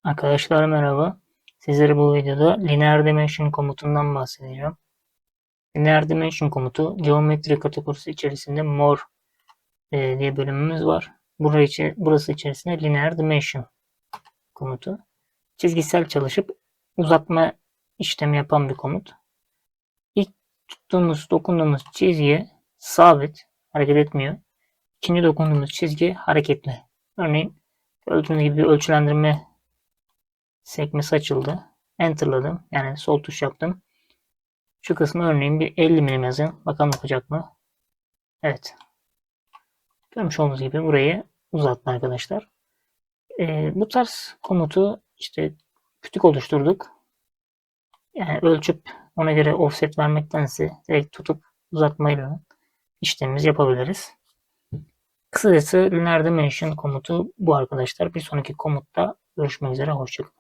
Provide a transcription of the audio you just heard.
Arkadaşlar merhaba. Sizlere bu videoda Linear Dimension komutundan bahsedeceğim. Linear Dimension komutu geometri kategorisi içerisinde more diye bölümümüz var. Burası içerisinde Linear Dimension komutu. Çizgisel çalışıp uzatma işlemi yapan bir komut. İlk dokunduğumuz çizgi sabit, hareket etmiyor. İkinci dokunduğumuz çizgi hareketli. Örneğin gördüğünüz gibi bir ölçülendirme sekmesi açıldı. Enter'ladım. Yani sol tuş yaptım. Şu kısmı örneğin bir 50 milim yazın. Bakalım yapacak mı? Evet. Görmüş olduğunuz gibi burayı uzattı arkadaşlar. Bu tarz komutu işte kütük oluşturduk. Yani ölçüp ona göre offset vermektense direkt tutup uzatmayla işlemimizi yapabiliriz. Kısacası Linear Dimension komutu bu arkadaşlar. Bir sonraki komutta görüşmek üzere. Hoşçakalın.